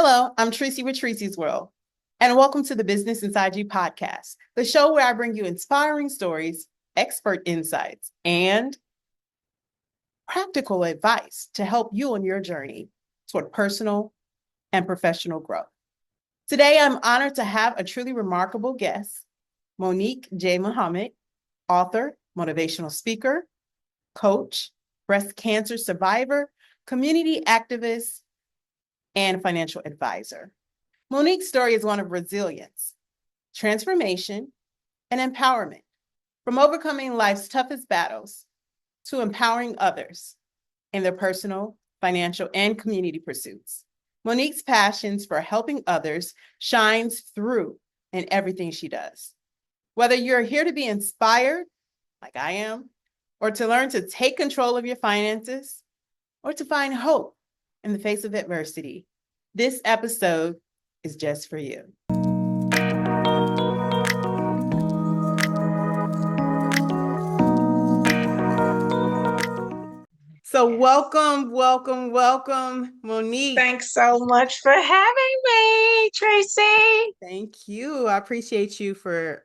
Hello, I'm Tracy with Treseysworld, and welcome to the Business Inside You podcast, the show where I bring you inspiring stories, expert insights, and practical advice to help you on your journey toward personal and professional growth. Today, I'm honored to have a truly remarkable guest, Monique J. Muhammad, author, motivational speaker, coach, breast cancer survivor, community activist, and financial advisor. Monique's story is one of resilience, transformation, and empowerment, from overcoming life's toughest battles to empowering others in their personal, financial, and community pursuits. Monique's passions for helping others shines through in everything she does. Whether you're here to be inspired, like I am, or to learn to take control of your finances, or to find hope in the face of adversity, this episode is just for you. So welcome, Monique. Thanks so much for having me, Tracy. Thank you. I appreciate you for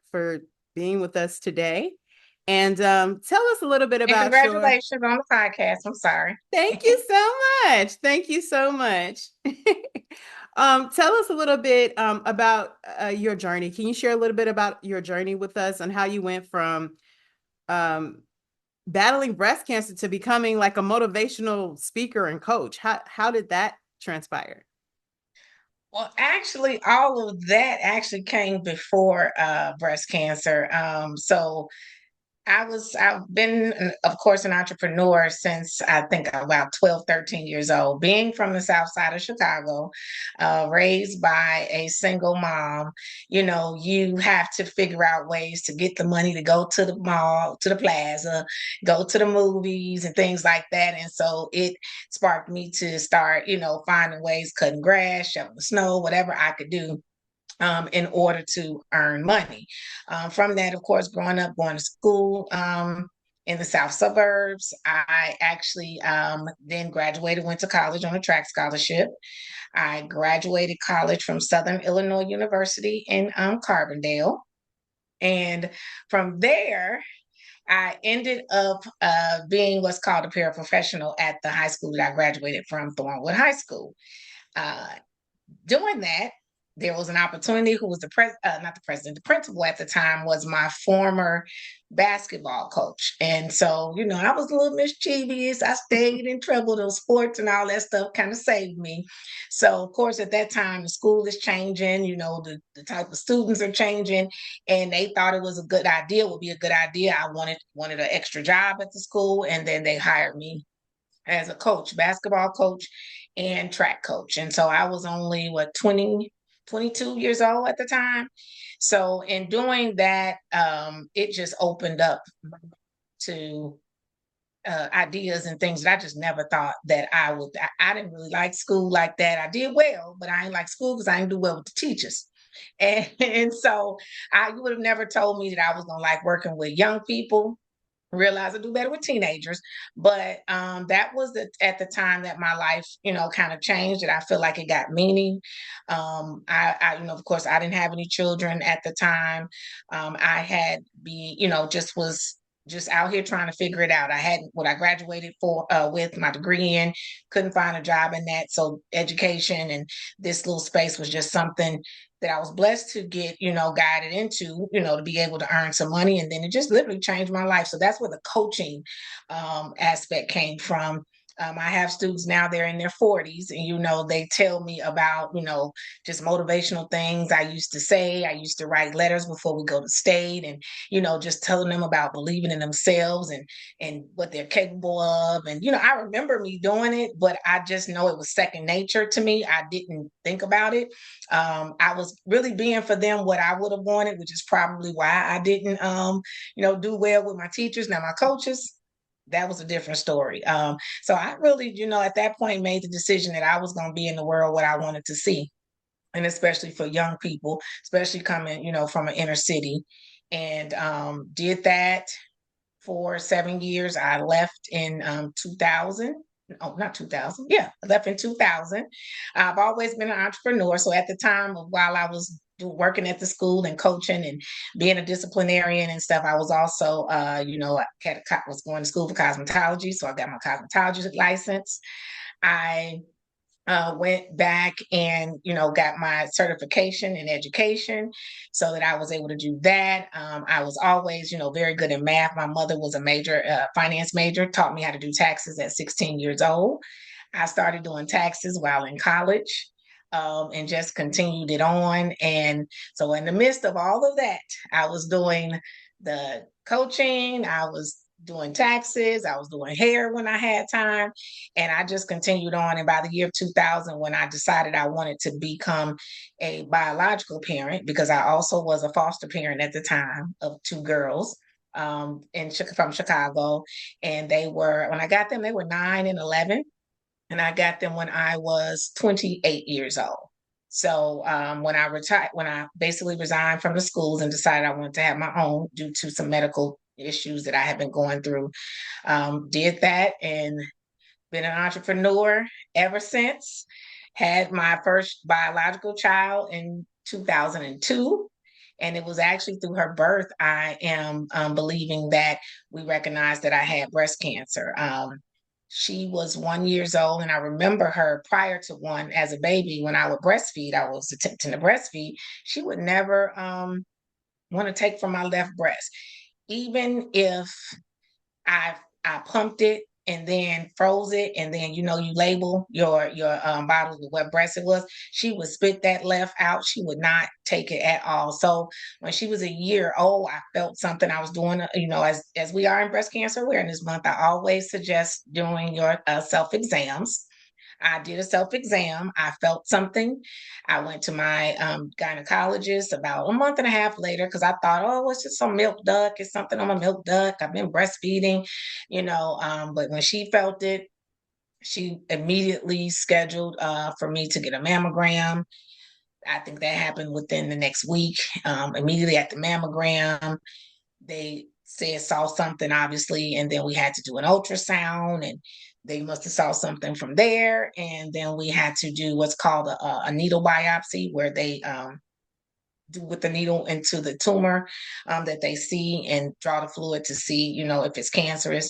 being with us today. And tell us a little bit And about congratulations on the podcast. I'm sorry. Thank you so much. Thank you so much. Tell us a little bit about your journey. Can you share a little bit about your journey with us and how you went from battling breast cancer to becoming like a motivational speaker and coach? How did that transpire? Well, actually, all of that actually came before breast cancer. I've been, of course, an entrepreneur since I think about 12, 13 years old. Being from the South Side of Chicago, raised by a single mom, you have to figure out ways to get the money to go to the mall, to the plaza, go to the movies and things like that. And so it sparked me to start, finding ways, cutting grass, shoveling the snow, whatever I could do in order to earn money. From that, of course, growing up, going to school in the South suburbs, I actually then graduated, went to college on a track scholarship. I graduated college from Southern Illinois University in Carbondale. And from there, I ended up being what's called a paraprofessional at the high school that I graduated from, Thornwood High School. Uh, Doing that, there was an opportunity who was not the president, the principal at the time was my former basketball coach. And so, I was a little mischievous. I stayed in trouble. Those sports and all that stuff kind of saved me. So, of course, at that time, the school is changing, the type of students are changing. And they thought it was a good idea, would be a good idea. I wanted an extra job at the school. And then they hired me as a coach, basketball coach and track coach. And so I was only 22 years old at the time. So in doing that, it just opened up to ideas and things that I just never thought that I would. I didn't really like school like that. I did well, but I didn't like school because I didn't do well with the teachers. And so you would have never told me that I was going to like working with young people. Realize I do better with teenagers, but that was at the time that my life, kind of changed. And I feel like it got meaning. Of course, I didn't have any children at the time. I had just out here trying to figure it out. I hadn't what I graduated for with my degree in, couldn't find a job in that. So education and this little space was just something that I was blessed to get, guided into, to be able to earn some money. And then it just literally changed my life. So that's where the coaching aspect came from. I have students now, they're in their 40s, and, they tell me about, just motivational things I used to say. I used to write letters before we go to state and, just telling them about believing in themselves and what they're capable of. And, I remember me doing it, but I just know it was second nature to me. I didn't think about it. I was really being for them what I would have wanted, which is probably why I didn't, do well with my teachers. Now, my coaches, that was a different story. So I really, at that point made the decision that I was going to be in the world what I wanted to see. And especially for young people, especially coming, from an inner city, and did that for 7 years. I left in 2000. oh, not 2000. Yeah, I left in 2000. I've always been an entrepreneur. So at the time of while I was working at the school and coaching and being a disciplinarian and stuff, I was also, was going to school for cosmetology. So I got my cosmetology license. I went back and got my certification in education so that I was able to do that. I was always very good in math. My mother was a major finance major, taught me how to do taxes at 16 years old. I started doing taxes while in college, and just continued it on. And so in the midst of all of that, I was doing the coaching, I was doing taxes, I was doing hair when I had time, and I just continued on. And by the year of 2000, when I decided I wanted to become a biological parent, because I also was a foster parent at the time of two girls from Chicago, and when I got them, they were 9 and 11, and I got them when I was 28 years old. So when I retired, when I basically resigned from the schools and decided I wanted to have my own due to some medical issues that I had been going through, did that and been an entrepreneur ever since. Had my first biological child in 2002. And it was actually through her birth, I am believing that we recognized that I had breast cancer. She was 1 year old, and I remember her prior to one as a baby when I would breastfeed. I was attempting to breastfeed. She would never want to take from my left breast, even if I I pumped it and then froze it, and then you label your bottle with what breast it was. She would spit that left out. She would not take it at all. So when she was a year old, I felt something. I was doing, as we are in Breast Cancer Awareness Month, I always suggest doing your self exams. I did a self exam. I felt something. I went to my gynecologist about a month and a half later because I thought, oh, it's just some milk duct. It's something on my milk duct. I've been breastfeeding, but when she felt it, she immediately scheduled for me to get a mammogram. I think that happened within the next week. Immediately at the mammogram, they saw something, obviously, and then we had to do an ultrasound, and they must have saw something from there. And then we had to do what's called a needle biopsy, where they do with the needle into the tumor that they see and draw the fluid to see, if it's cancerous.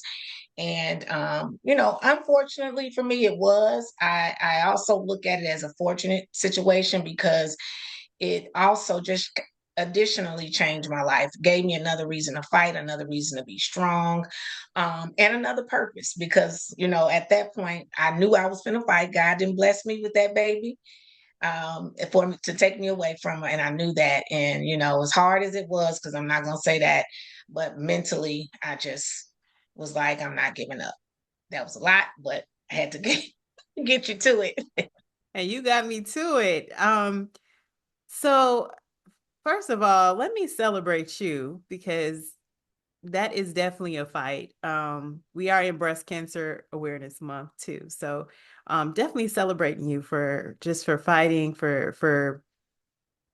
And unfortunately for me, it was. I also look at it as a fortunate situation because it also just additionally changed my life, gave me another reason to fight, another reason to be strong, and another purpose. Because at that point, I knew I was going to fight. God didn't bless me with that baby for to take me away from her, and I knew that. And as hard as it was, because I'm not going to say that, but mentally, I just was like, I'm not giving up. That was a lot, but I had to get you to it. And you got me to it. So first of all, let me celebrate you because that is definitely a fight. We are in Breast Cancer Awareness Month too. So definitely celebrating you for fighting for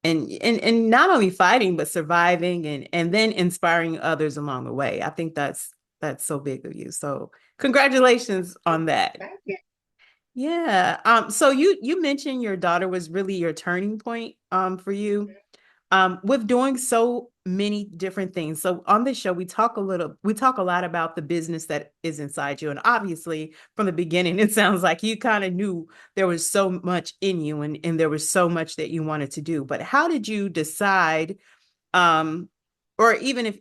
and not only fighting but surviving and then inspiring others along the way. I think that's so big of you. So congratulations on that. Thank you. Yeah. So you mentioned your daughter was really your turning point for you with doing so many different things. So on this show, we talk a lot about the business that is inside you. And obviously from the beginning, it sounds like you kind of knew there was so much in you and there was so much that you wanted to do. But how did you decide, um, or even if,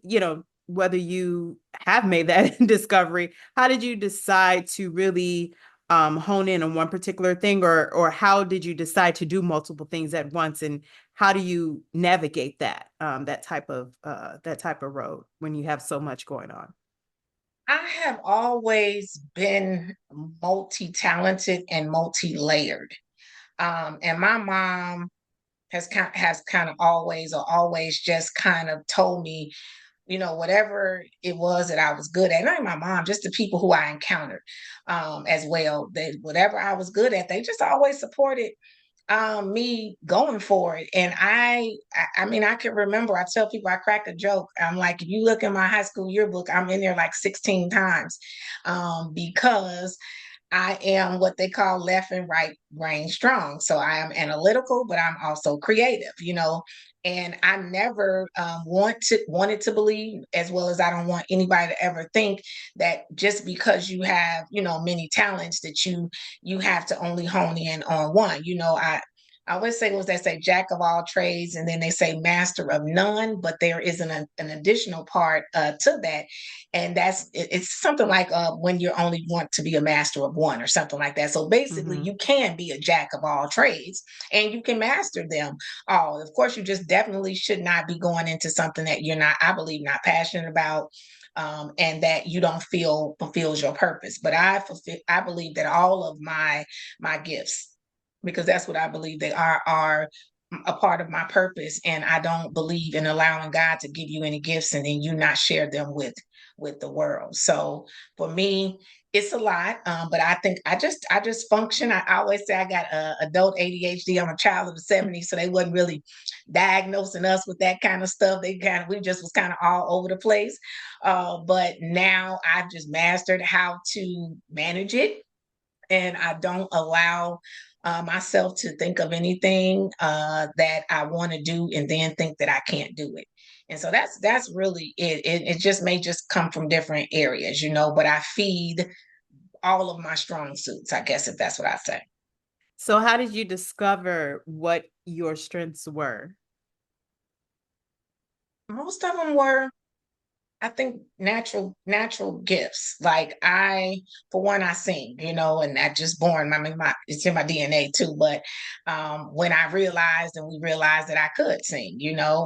whether you have made that discovery, how did you decide to really hone in on one particular thing, or how did you decide to do multiple things at once, and how do you navigate that type of road when you have so much going on? I have always been multi-talented and multi-layered. And my mom has kind of always just kind of told me, whatever it was that I was good at, not my mom, just the people who I encountered as well, that whatever I was good at, they just always supported me going for it. And I mean, I can remember, I tell people, I crack a joke. I'm like, if you look in my high school yearbook, I'm in there like 16 times because I am what they call left and right brain strong. So I am analytical, but I'm also creative, and I never wanted to believe, as well as I don't want anybody to ever think that just because you have, many talents that you have to only hone in on one. I always say, was they say jack of all trades, and then they say master of none, but there is an additional part to that. And it's something like when you only want to be a master of one or something like that. So basically, Mhm. you can be a jack of all trades and you can master them all. Of course, you just definitely should not be going into something that you're not, I believe, not passionate about. And that you don't feel fulfills your purpose. But I believe that all of my gifts, because that's what I believe they are a part of my purpose. And I don't believe in allowing God to give you any gifts and then you not share them with the world. So for me, it's a lot, but I think I just function. I always say I got adult ADHD. I'm a child of the '70s, so they wasn't really diagnosing us with that kind of stuff. We just was kind of all over the place. But now I've just mastered how to manage it, and I don't allow myself to think of anything that I want to do and then think that I can't do it. And so that's really it. It just may just come from different areas, but I feed all of my strong suits, I guess, if that's what I say. So how did you discover what your strengths were? Most of them were, I think, natural gifts. Like for one, I sing, and that just born. I mean, it's in my DNA too. But when we realized that I could sing,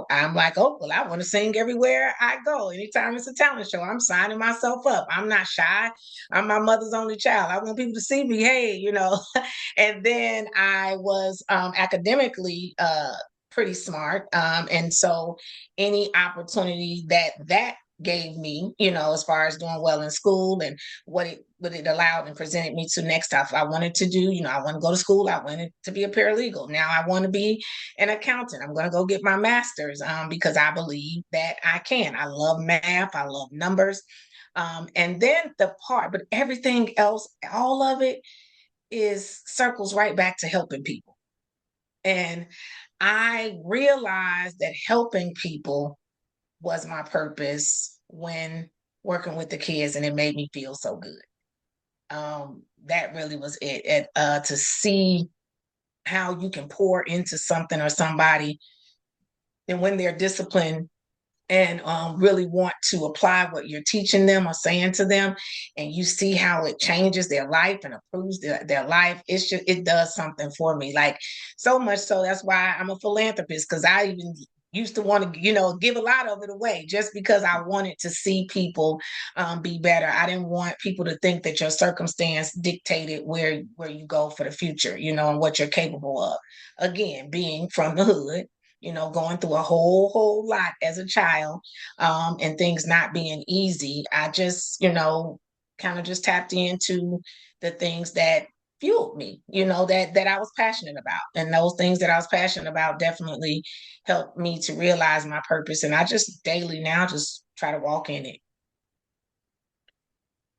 I'm like, oh well, I want to sing everywhere I go. Anytime it's a talent show, I'm signing myself up. I'm not shy. I'm my mother's only child. I want people to see me. Hey, And then I was academically pretty smart, and so any opportunity that gave me, as far as doing well in school and what it allowed and presented me to next stuff I wanted to do. I want to go to school. I wanted to be a paralegal. Now I want to be an accountant. I'm going to go get my master's because I believe that I can. I love math. I love numbers. And then but everything else, all of it is circles right back to helping people. And I realized that helping people was my purpose when working with the kids, and it made me feel so good. That really was it. To see how you can pour into something or somebody, and when they're disciplined and really want to apply what you're teaching them or saying to them, and you see how it changes their life and improves their life, it does something for me. Like, so much so that's why I'm a philanthropist, because I even used to want to give a lot of it away just because I wanted to see people be better. I didn't want people to think that your circumstance dictated where you go for the future, and what you're capable of. Again, being from the hood, going through a whole lot as a child, and things not being easy. I just, kind of just tapped into the things that fueled me, that I was passionate about. And those things that I was passionate about definitely helped me to realize my purpose. And I just daily now just try to walk in it.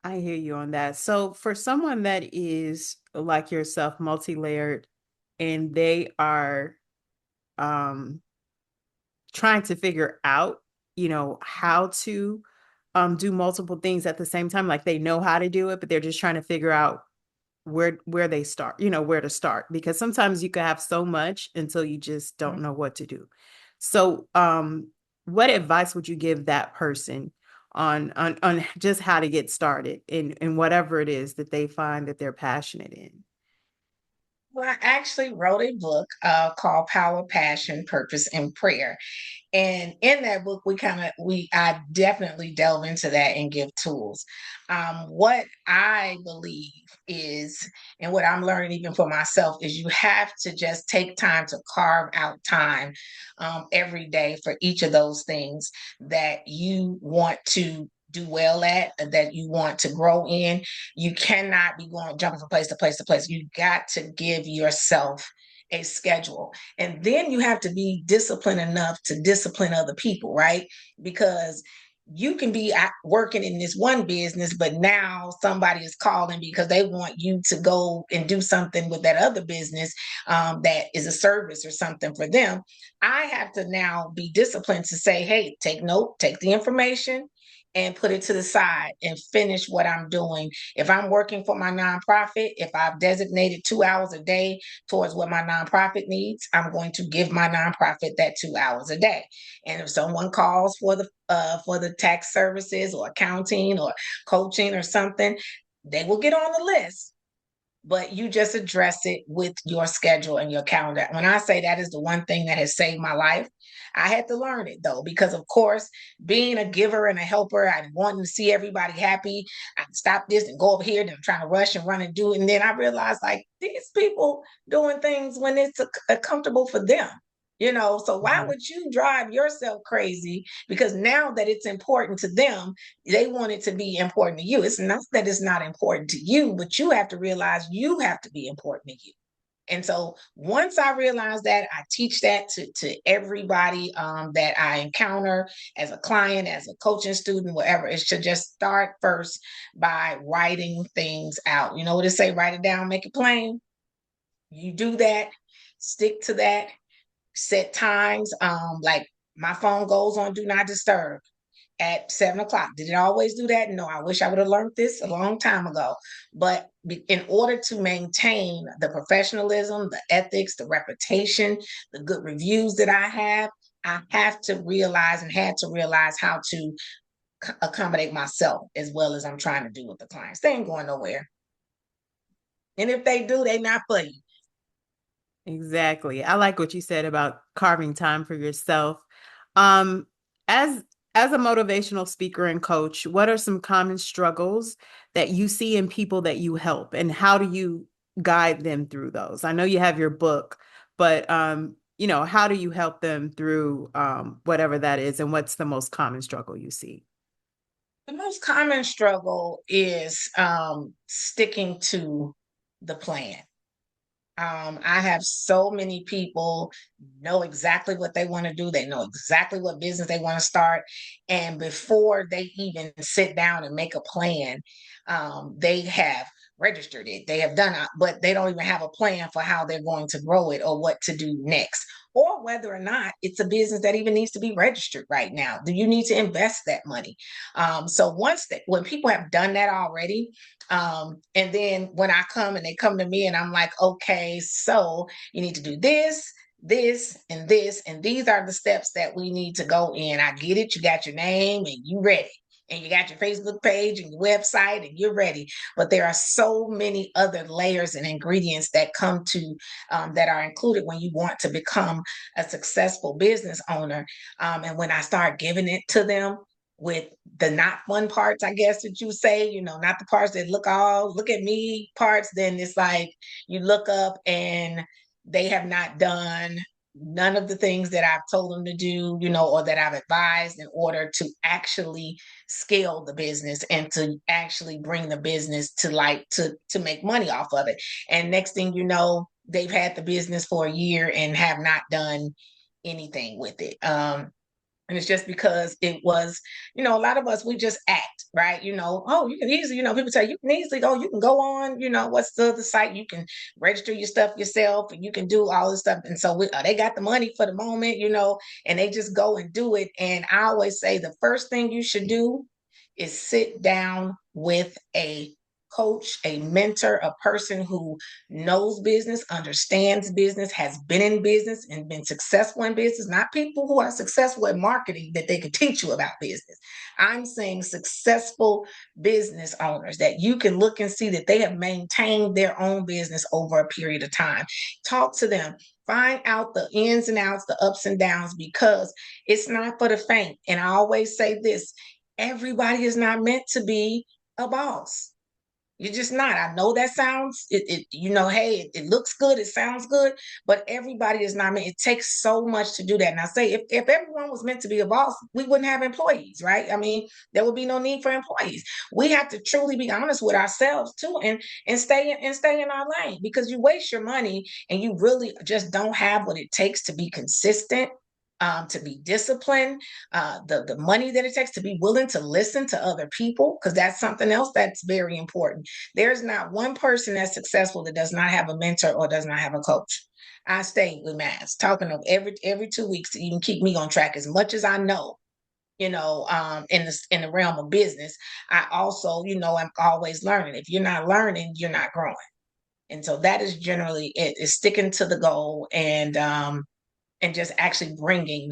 I hear you on that. So for someone that is like yourself, multi-layered, and they are um trying to figure out, how to do multiple things at the same time, like they know how to do it, but they're just trying to figure out where they start, where to start, because sometimes you can have so much until you just don't know what to do. So what advice would you give that person on just how to get started in whatever it is that they find that they're passionate in? Well, I actually wrote a book called Power, Passion, Purpose, and Prayer. And in that book, I definitely delve into that and give tools. What I believe is, and what I'm learning even for myself, is you have to just take time to carve out time every day for each of those things that you want to do well at, that you want to grow in. You cannot be jumping from place to place to place. You got to give yourself a schedule. And then you have to be disciplined enough to discipline other people, right? Because you can be working in this one business, but now somebody is calling because they want you to go and do something with that other business, that is a service or something for them. I have to now be disciplined to say, hey, take note, take the information and put it to the side and finish what I'm doing. If I'm working for my nonprofit, if I've designated 2 hours a day towards what my nonprofit needs, I'm going to give my nonprofit that 2 hours a day. And if someone calls for the tax services or accounting or coaching or something, they will get on the list. But you just address it with your schedule and your calendar. When I say that is the one thing that has saved my life, I had to learn it though, because of course, being a giver and a helper, I wanted to see everybody happy. I stop this and go over here, and I'm trying to rush and run and do it. And then I realized like these people doing things when it's comfortable for them. So why Mhm. would you drive yourself crazy? Because now that it's important to them, they want it to be important to you. It's not that it's not important to you, but you have to realize you have to be important to you. And so once I realize that, I teach that to everybody that I encounter as a client, as a coaching student, whatever. It should just start first by writing things out. You know what it say? Write it down, make it plain. You do that, stick to that, set times. Like my phone goes on do not disturb at 7 o'clock. Did it always do that? No, I wish I would have learned this a long time ago. But in order to maintain the professionalism, the ethics, the reputation, the good reviews that I have to realize and had to realize how to accommodate myself as well as I'm trying to do with the clients. They ain't going nowhere. And if they do, they not for you. Exactly. I like what you said about carving time for yourself. Um, as as a motivational speaker and coach, what are some common struggles that you see in people that you help, and how do you guide them through those? I know you have your book, but how do you help them through whatever that is, and what's the most common struggle you see? The most common struggle is sticking to the plan. I have so many people know exactly what they want to do. They know exactly what business they want to start. And before they even sit down and make a plan, they have registered it. They have done it, but they don't even have a plan for how they're going to grow it or what to do next, or whether or not it's a business that even needs to be registered right now. Do you need to invest that money? So when people have done that already, and then when I come and they come to me and I'm like, okay, so you need to do this, this, and these are the steps that we need to go in. I get it. You got your name and you ready. And you got your Facebook page and your website and you're ready. But there are so many other layers and ingredients that come to that are included when you want to become a successful business owner. And when I start giving it to them, with the not fun parts, I guess that you say, not the parts that look at me parts, then it's like you look up and they have not done none of the things that I've told them to do, or that I've advised in order to actually scale the business and to actually bring the business to light to make money off of it. And next thing you know, they've had the business for a year and have not done anything with it. And it's just because it was, a lot of us, we just act, right? Oh, you can easily, people say you can easily go, you can go on, what's the other site? You can register your stuff yourself and you can do all this stuff. And so they got the money for the moment, and they just go and do it. And I always say the first thing you should do is sit down with a coach, a mentor, a person who knows business, understands business, has been in business and been successful in business, not people who are successful at marketing that they can teach you about business. I'm saying successful business owners that you can look and see that they have maintained their own business over a period of time. Talk to them. Find out the ins and outs, the ups and downs, because it's not for the faint. And I always say this, everybody is not meant to be a boss. You're just not. I know that sounds hey, it looks good, it sounds good, but everybody is not meant. It takes so much to do that. And I say if everyone was meant to be a boss, we wouldn't have employees, right? I mean, there would be no need for employees. We have to truly be honest with ourselves too, and stay in our lane, because you waste your money and you really just don't have what it takes to be consistent. to be disciplined, the money that it takes to be willing to listen to other people, because that's something else that's very important. There's not one person that's successful that does not have a mentor or does not have a coach. I stay with Mass, talking of every 2 weeks to even keep me on track as much as I know. In the realm of business, I also, I'm always learning. If you're not learning, you're not growing. And so that is generally it, is sticking to the goal and just actually bringing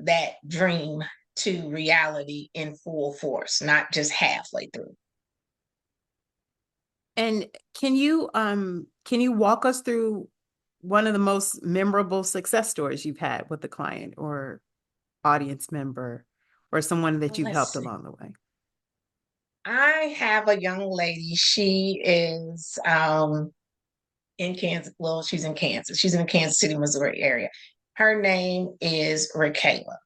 that dream to reality in full force, not just halfway through. And can you walk us through one of the most memorable success stories you've had with a client or audience member or someone that you've helped along the way? I have a young lady. She is in Kansas. Well, she's in Kansas. She's in the Kansas City, Missouri area. Her name is Raquela.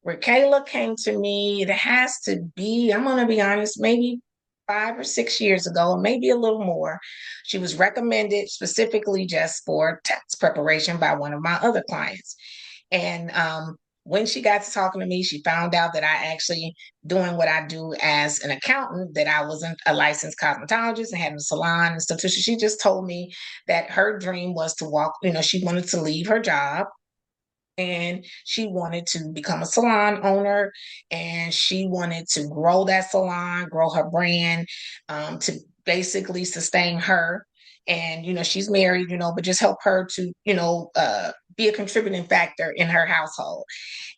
Raquela came to me, it has to be, I'm going to be honest, maybe 5 or 6 years ago, maybe a little more. She was recommended specifically just for tax preparation by one of my other clients. And when she got to talking to me, she found out that I actually doing what I do as an accountant, that I wasn't a licensed cosmetologist and had a salon and stuff. So she just told me that her dream was to walk, she wanted to leave her job and she wanted to become a salon owner, and she wanted to grow that salon, grow her brand, to basically sustain her. And she's married, but just help her to be a contributing factor in her household.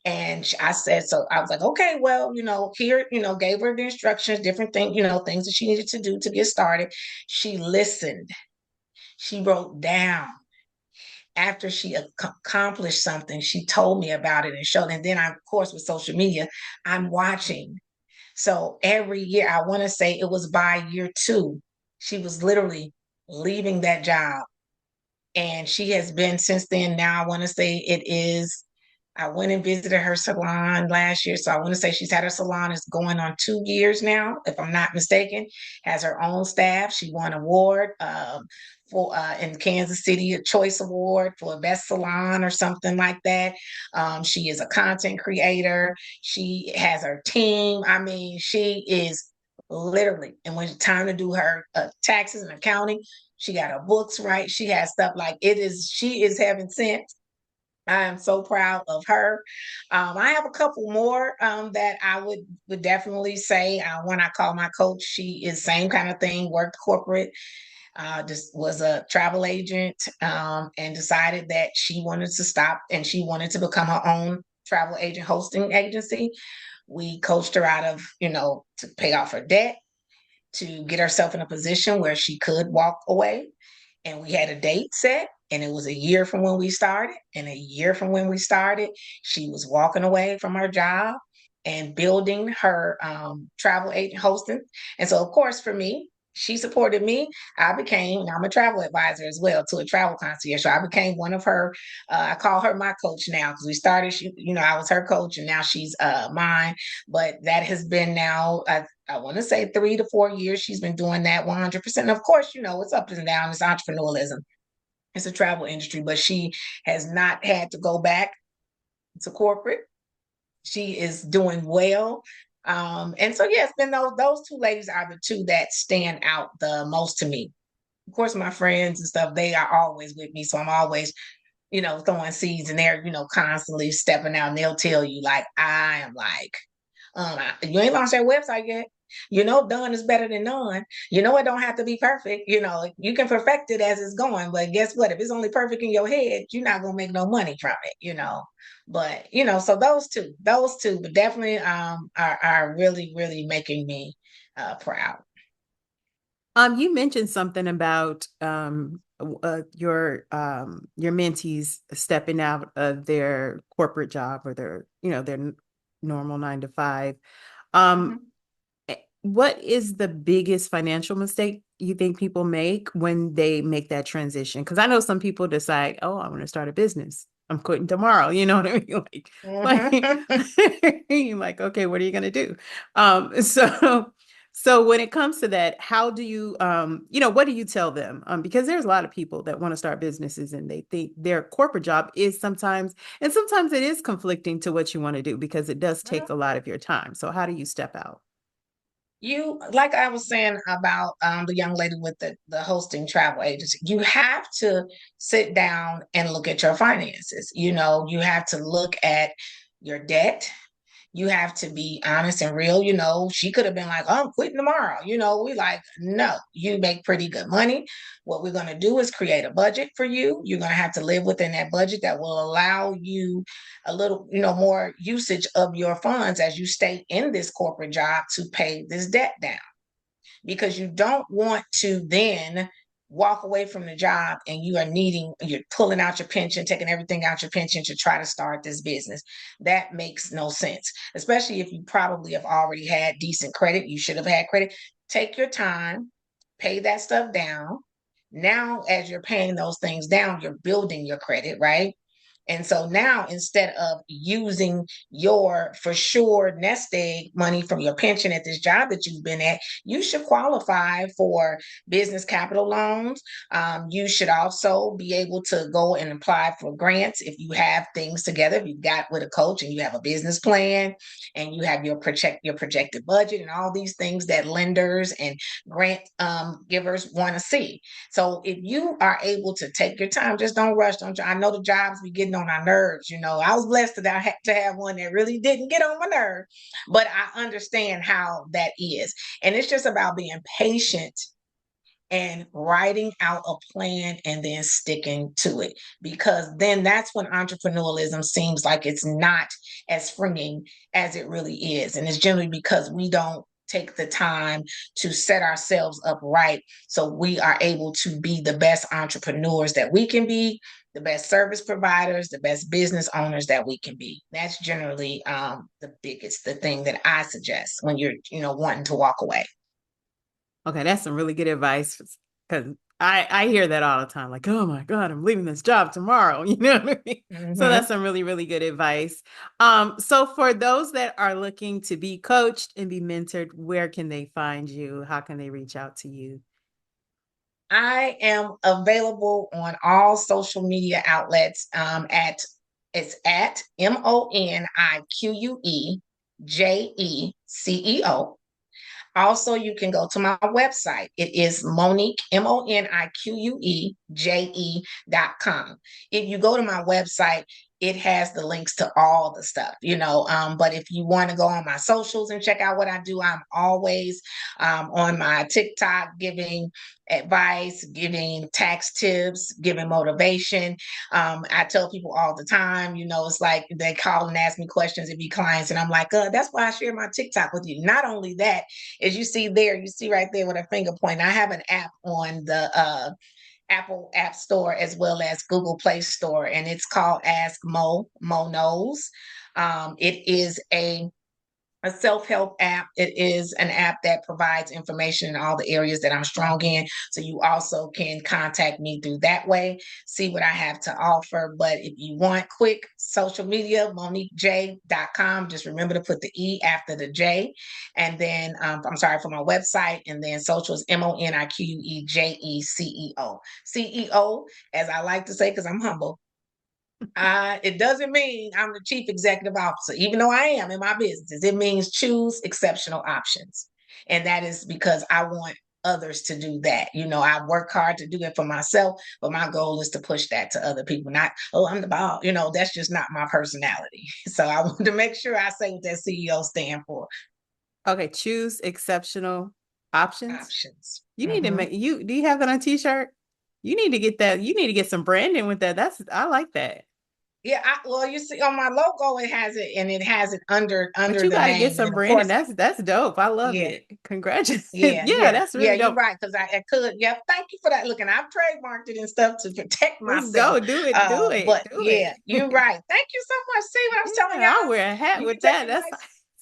And I said, so I was like, okay, well, here, gave her the instructions, different things, things that she needed to do to get started. She listened, she wrote down. After she accomplished something, she told me about it and showed. And then, of course, with social media, I'm watching. So every year, I want to say it was by year 2, she was literally leaving that job. And she has been since then. Now, I want to say it is, I went and visited her salon last year. So I want to say she's had her salon is going on 2 years now, if I'm not mistaken, has her own staff. She won an award for in Kansas City, a choice award for a best salon or something like that. She is a content creator. She has her team. I mean, she is literally, and when it's time to do her taxes and accounting, she got her books right. She has stuff like it is, she is heaven sent. I am so proud of her. I have a couple more that I would definitely say. When I call my coach, she is same kind of thing, worked corporate, just was a travel agent, and decided that she wanted to stop and she wanted to become her own travel agent hosting agency. We coached her out of, to pay off her debt, to get herself in a position where she could walk away. And we had a date set, and it was a year from when we started. And a year from when we started, she was walking away from her job and building her travel agent hosting. And so, of course, for me, she supported me. I'm a travel advisor as well to a travel concierge. So I became one of her, I call her my coach now, because we started, I was her coach and now she's mine. But that has been now, I want to say 3 to 4 years she's been doing that 100%. Of course, it's up and down. It's entrepreneurialism. It's a travel industry, but she has not had to go back to corporate. She is doing well. And so, yeah, it's been those two ladies are the two that stand out the most to me. Of course, my friends and stuff, they are always with me. So I'm always, throwing seeds, and they're, constantly stepping out, and they'll tell you, like, I am like, you ain't launched that website yet. Done is better than none. It don't have to be perfect. You can perfect it as it's going, but guess what? If it's only perfect in your head, you're not gonna make no money from it. But so those two, but definitely are really, really making me proud. You mentioned something about your mentees stepping out of their corporate job or their normal 9 to 5. Um, what is the biggest financial mistake you think people make when they make that transition? Because I know some people decide, oh, I want to start a business. I'm quitting tomorrow. You know what I mean? Like, you're like, okay, what are you gonna do? So So when it comes to that, how do you, what do you tell them? Because there's a lot of people that want to start businesses and they think their corporate job is sometimes, and sometimes it is conflicting to what you want to do because it does take a lot of your time. So how do you step out? You, like I was saying about the young lady with the hosting travel agency, you have to sit down and look at your finances. You have to look at your debt. You have to be honest and real. She could have been like, oh, I'm quitting tomorrow. We like, no, you make pretty good money. What we're going to do is create a budget for you. You're going to have to live within that budget that will allow you a little, more usage of your funds as you stay in this corporate job to pay this debt down, because you don't want to then walk away from the job and you're pulling out your pension, taking everything out your pension to try to start this business. That makes no sense, especially if you probably have already had decent credit. You should have had credit. Take your time, pay that stuff down. Now, as you're paying those things down, you're building your credit, right? And so now, instead of using your for sure nest egg money from your pension at this job that you've been at, you should qualify for business capital loans. You should also be able to go and apply for grants if you have things together. If you've got with a coach and you have a business plan and you have your projected budget and all these things that lenders and grant givers want to see. So if you are able to take your time, just don't rush. I know the jobs be getting on our nerves. I was blessed that I had to have one that really didn't get on my nerve, but I understand how that is. And it's just about being patient and writing out a plan and then sticking to it, because then that's when entrepreneurialism seems like it's not as freeing as it really is. And it's generally because we don't take the time to set ourselves up right so we are able to be the best entrepreneurs that we can be, the best service providers, the best business owners that we can be. That's generally the thing that I suggest when you're wanting to walk away. Okay, that's some really good advice because I hear that all the time. Like, oh my God, I'm leaving this job tomorrow. You know what I mean? So Mm-hmm. that's some really, really good advice. So for those that are looking to be coached and be mentored, where can they find you? How can they reach out to you? I am available on all social media outlets. It's at MoniqueJeceo. Also, you can go to my website. It is Monique, MoniqueJe.com. If you go to my website, it has the links to all the stuff. But if you want to go on my socials and check out what I do, I'm always on my TikTok giving advice, giving tax tips, giving motivation. I tell people all the time, it's like they call and ask me questions and be clients, and I'm like, that's why I share my TikTok with you. Not only that, as you see right there with a finger point, I have an app on the Apple App Store as well as Google Play Store, and it's called Ask Mo Knows. It is a self-help app. It is an app that provides information in all the areas that I'm strong in. So you also can contact me through that way, see what I have to offer. But if you want quick social media, MoniqueJ.com. Just remember to put the E after the J. And then, I'm sorry, for my website. And then social is MoniqueJeceo. CEO, as I like to say, because I'm humble. It doesn't mean I'm the chief executive officer, even though I am in my business. It means choose exceptional options. And that is because I want others to do that. I work hard to do it for myself, but my goal is to push that to other people. Not, oh, I'm the boss. That's just not my personality. So I want to make sure I say what that CEO stand for. Okay, choose exceptional options. Options. You need to Mm-hmm. do you have that on t-shirt? You need to get that. You need to get some branding with that. I like that. Yeah, well, you see on my logo, it has it, and it has it under But under you the got to get name, and some then of branding. course, That's dope. I love yeah. it. Congratulations. Yeah, Yeah, yeah, that's yeah, really you're dope. right. Because I could, yeah, thank you for that. Look, and I've trademarked it and stuff to protect Let's myself. go. Do it. Do it. But Do yeah, it. you're right. Thank you so much. See what I was telling Yeah, I'll y'all? wear a hat You can with take that. That's advice.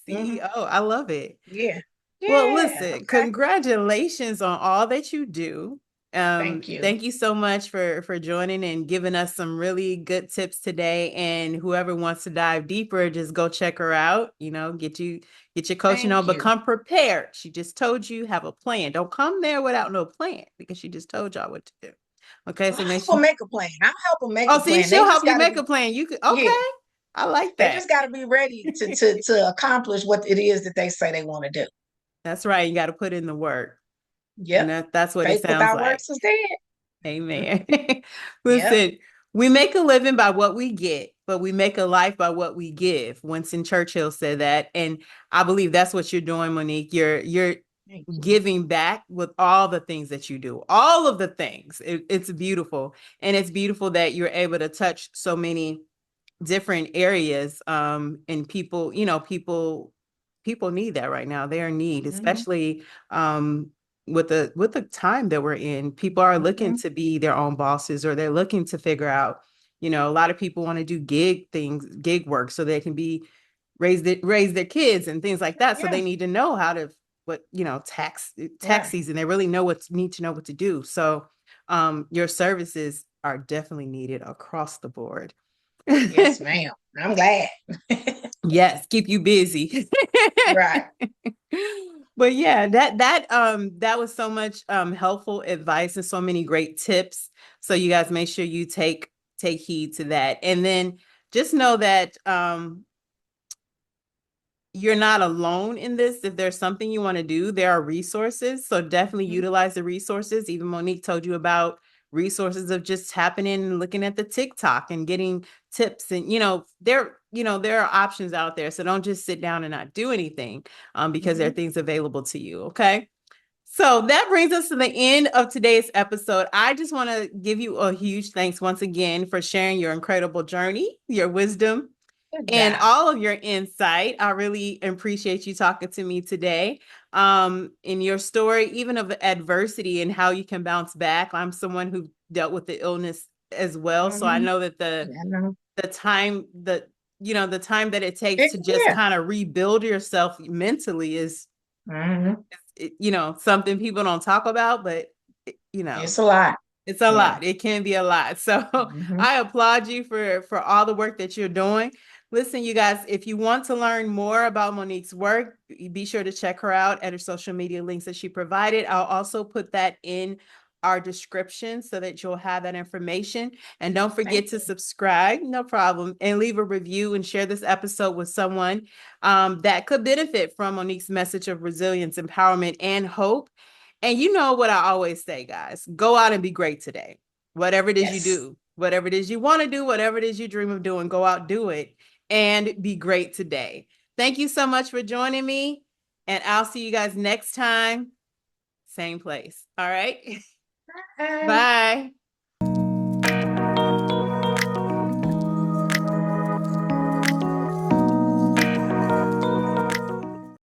Hmm. CEO. I love it. Yeah, Well, yeah, listen, okay. congratulations on all that you do. Thank you. Thank you so much for joining and giving us some really good tips today. And whoever wants to dive deeper, just go check her out. Get your coaching on, Thank you. become prepared. She just told you have a plan. Don't come there without no plan because she just told y'all what to do. Okay, I'll so make help sure. them make a plan. I'll help them make Oh, a see, plan. They she'll just help you got to make be, a plan. You could. yeah, Okay, I like they that. just got to be ready to accomplish what it is that they say they want to do. That's right. You got to put in the work, and Yep. that's what it Faith sounds without like. works is dead. Amen. Yep. Listen, we make a living by what we get, but we make a life by what we give. Winston Churchill said that, and I believe that's what you're doing, Monique. You're Thank you. giving back with all the things that you do, all of the things. It's beautiful, and it's beautiful that you're able to touch so many different areas. And people need that right now. They're in need, Mhm. especially with the time that we're in. People are looking Mhm. to be their own bosses, or they're looking to figure out, a lot of people want to do gig work so they can be raise their kids and things like that. So Yeah. they need to know how to what, tax Right. season. They really need to know what to do. So your services are definitely needed across the board. Yes, ma'am. I'm glad. Yes, keep you busy. Right. But yeah, that was so much helpful advice and so many great tips. So you guys make sure you take heed to that. And then just know that you're not alone in this. If there's something you want to do, there are resources. So definitely Mhm. utilize the resources. Even Monique told you about resources of just tapping in and looking at the TikTok and getting tips. And there are options out there. So don't just sit down and not do anything, because there are Mhm. things available to you. Okay. So that brings us to the end of today's episode. I just want to give you a huge thanks once again for sharing your incredible journey, your wisdom, Good and job. all of your insight. I really appreciate you talking to me today. In your story, even of adversity and how you can bounce back. I'm someone who dealt with the illness as well. So I Mhm. know that Yeah, I know. the time that it takes to just Yeah. kind of rebuild yourself mentally is, Mhm. something people don't talk about, but It's a lot. it's a Yeah. lot. It can be a lot. So Mhm. I applaud you for all the work that you're doing. Listen, you guys, if you want to learn more about Monique's work, be sure to check her out at her social media links that she provided. I'll also put that in our description so that you'll have that information. And don't forget Thank to you. subscribe, no problem, and leave a review and share this episode with someone that could benefit from Monique's message of resilience, empowerment, and hope. And you know what I always say, guys, go out and be great today. Whatever it is you Yes. do, whatever it is you want to do, whatever it is you dream of doing, go out, do it, and be great today. Thank you so much for joining me. And I'll see you guys next time. Same place. All right. Bye. Bye.